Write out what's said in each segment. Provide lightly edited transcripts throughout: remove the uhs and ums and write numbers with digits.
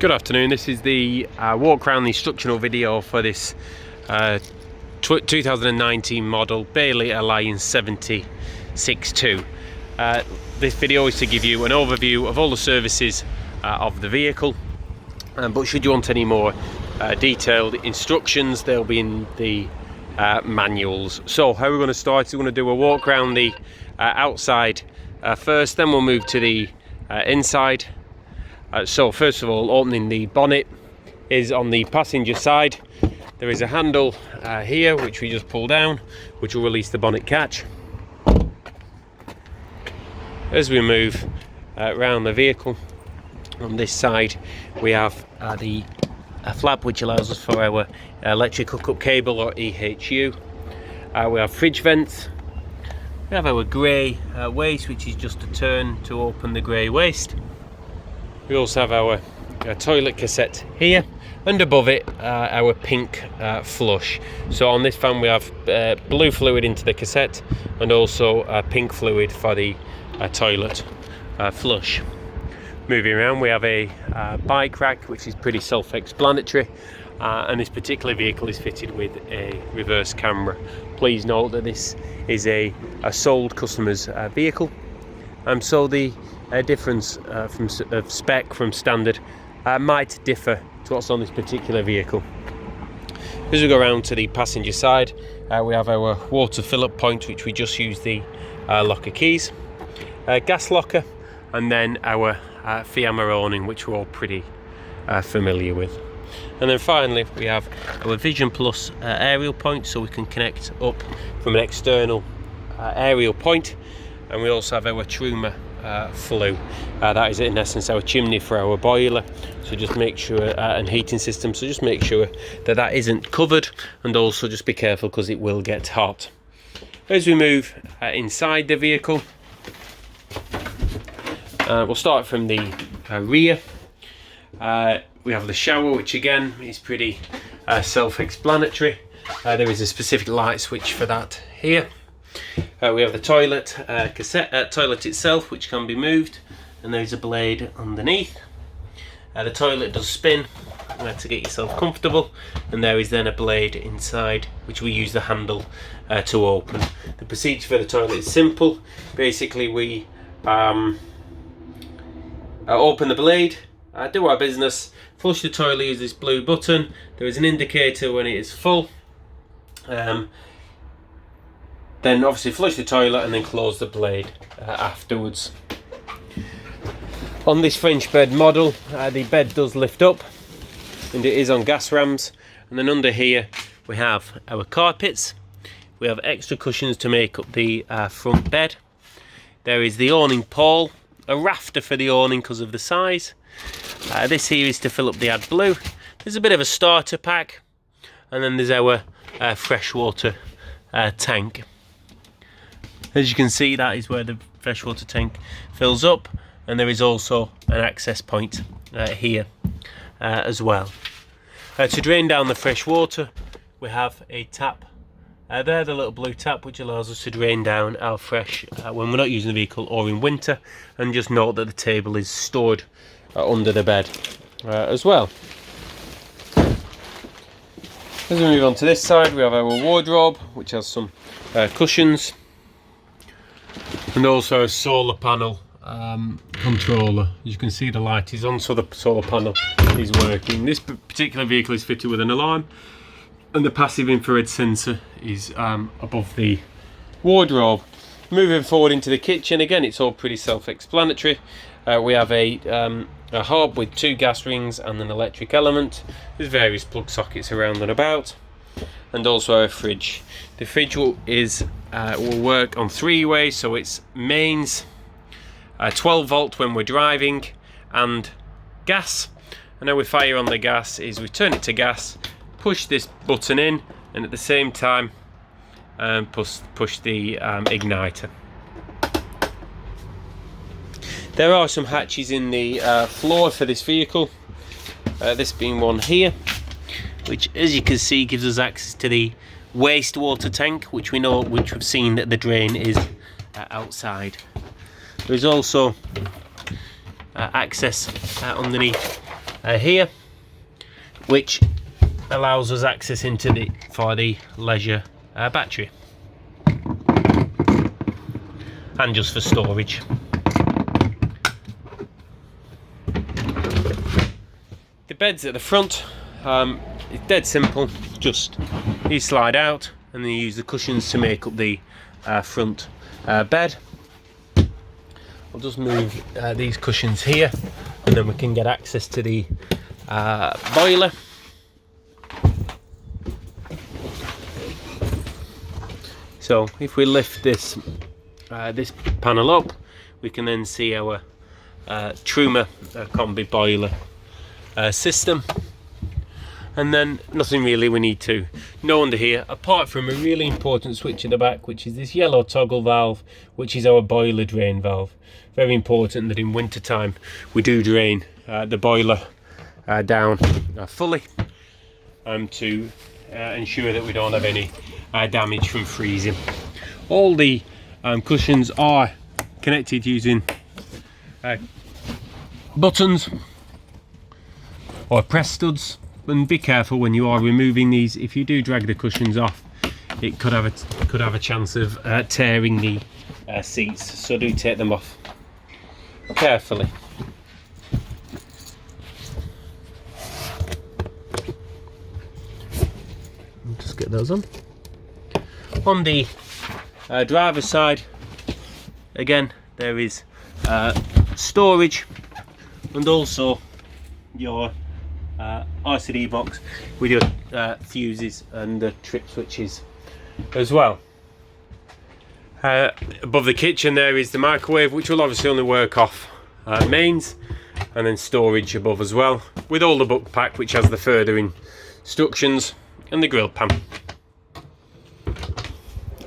Good afternoon, this is the walk around the instructional video for this 2019 model Bailey Alliance 762. This video is to give you an overview of all the services of the vehicle, but should you want any more detailed instructions, they'll be in the manuals. So how we're going to start is we're going to do a walk around the outside first, then we'll move to the inside. So first of all, opening the bonnet is on the passenger side. There is a handle here which we just pull down, which will release the bonnet catch. As we move around the vehicle, on this side we have the flap which allows us for our electric hookup cable, or EHU. We have fridge vents. We have our grey waste, which is just a turn to open the grey waste. We also have our toilet cassette here, and above it our pink flush. So on this fan we have blue fluid into the cassette and also pink fluid for the toilet flush. Moving around, we have a bike rack, which is pretty self-explanatory, and this particular vehicle is fitted with a reverse camera. Please note that this is a sold customer's vehicle, so the difference of spec from standard might differ to what's on this particular vehicle. As we go around to the passenger side, we have our water fill-up point, which we just use the locker keys, gas locker, and then our Fiamma awning, which we're all pretty familiar with. And then finally we have our Vision Plus aerial point, so we can connect up from an external aerial point. And we also have our Truma flue. That is in essence our chimney for our boiler, so just make sure, and heating system, so just make sure that that isn't covered, and also just be careful because it will get hot. As we move inside the vehicle, we'll start from the rear. We have the shower, which again is pretty self-explanatory. There is a specific light switch for that here. We have the toilet toilet itself, which can be moved, and there's a blade underneath. The toilet does spin to get yourself comfortable, and there is then a blade inside which we use the handle to open. The procedure for the toilet is simple. Basically we open the blade, do our business, flush the toilet, use this blue button. There is an indicator when it is full. Then obviously flush the toilet and then close the blade afterwards. On this French bed model, the bed does lift up, and it is on gas rams. And then under here we have our carpets. We have extra cushions to make up the front bed. There is the awning pole, a rafter for the awning because of the size. This here is to fill up the AdBlue. There's a bit of a starter pack, and then there's our freshwater tank. As you can see, that is where the freshwater tank fills up, and there is also an access point here as well. To drain down the fresh water, we have a tap there, the little blue tap, which allows us to drain down our fresh when we're not using the vehicle or in winter. And just note that the table is stored under the bed as well. As we move on to this side, we have our wardrobe, which has some cushions, and also a solar panel controller. As you can see, the light is on, so the solar panel is working. This particular vehicle is fitted with an alarm, and the passive infrared sensor is above the wardrobe. Moving forward into the kitchen, again it's all pretty self-explanatory. We have a hob with 2 gas rings and an electric element. There's various plug sockets around and about, and also a fridge. The fridge will work on 3 ways, so it's mains, 12 volt when we're driving, and gas. And how we fire on the gas is we turn it to gas, push this button in, and at the same time push the igniter. There are some hatches in the floor for this vehicle, this being one here, which, as you can see, gives us access to the wastewater tank, which we've seen that the drain is outside. There is also access underneath here, which allows us access into the leisure battery, and just for storage. The bed's at the front. It's dead simple. Just you slide out and then you use the cushions to make up the front bed. I'll just move these cushions here, and then we can get access to the boiler. So if we lift this panel up, we can then see our Truma combi boiler system. And then nothing really we need to know under here, apart from a really important switch at the back, which is this yellow toggle valve, which is our boiler drain valve. Very important that in winter time we do drain the boiler down fully to ensure that we don't have any damage from freezing. All the cushions are connected using buttons or press studs. And be careful when you are removing these. If you do drag the cushions off, it could have a chance of tearing the seats. So do take them off carefully. Just get those on. On the driver's side, again, there is storage and also your RCD box with your fuses and the trip switches as well. Above the kitchen there is the microwave, which will obviously only work off mains, and then storage above as well, with all the book pack which has the further instructions, and the grill pan.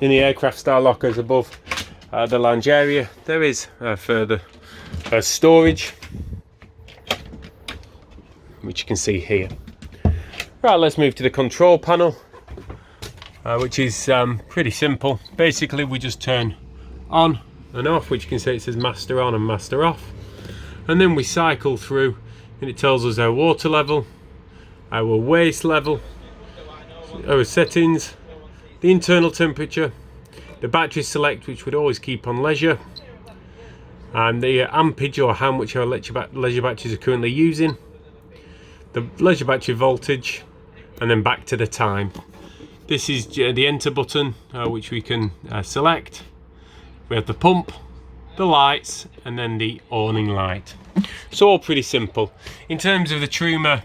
In the aircraft style lockers above the lounge area, there is further storage, which you can see here. Right, let's move to the control panel, which is pretty simple. Basically we just turn on and off, which you can see it says master on and master off, and then we cycle through and it tells us our water level, our waste level, our settings, the internal temperature, the battery select, which would always keep on leisure, and the ampage, or how much our leisure batteries are currently using, the leisure battery voltage, and then back to the time. This is the enter button, which we can select. We have the pump, the lights, and then the awning light. So all pretty simple. In terms of the Truma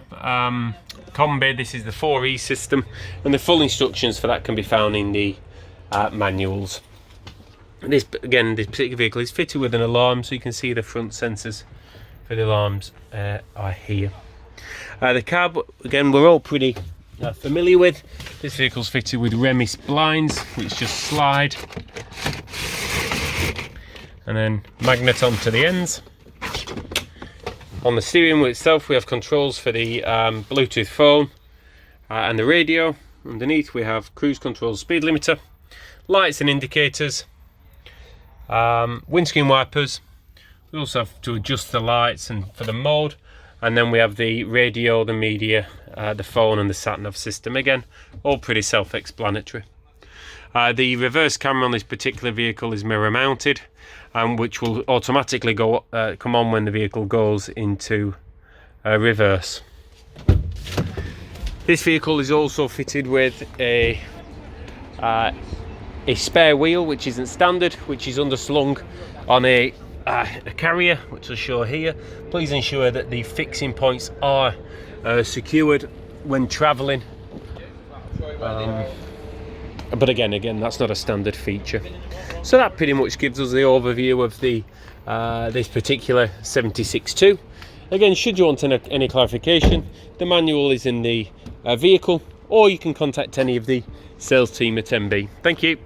combi, this is the 4E system, and the full instructions for that can be found in the manuals. This particular vehicle is fitted with an alarm, so you can see the front sensors for the alarms are here. The cab, again, we're all pretty familiar with. This vehicle's fitted with Remis blinds, which just slide and then magnet onto the ends. On the steering wheel itself, we have controls for the Bluetooth phone and the radio. Underneath we have cruise control, speed limiter, lights and indicators, windscreen wipers. We also have to adjust the lights and for the mode, and then we have the radio, the media, the phone and the sat-nav system. Again, all pretty self-explanatory. The reverse camera on this particular vehicle is mirror mounted, which will automatically come on when the vehicle goes into reverse. This vehicle is also fitted with a spare wheel, which isn't standard, which is underslung on a carrier, which I'll show here. Please ensure that the fixing points are secured when travelling. But again, that's not a standard feature. So that pretty much gives us the overview of the this particular 76.2. Again, should you want any clarification, the manual is in the vehicle, or you can contact any of the sales team at Emm-Bee. Thank you.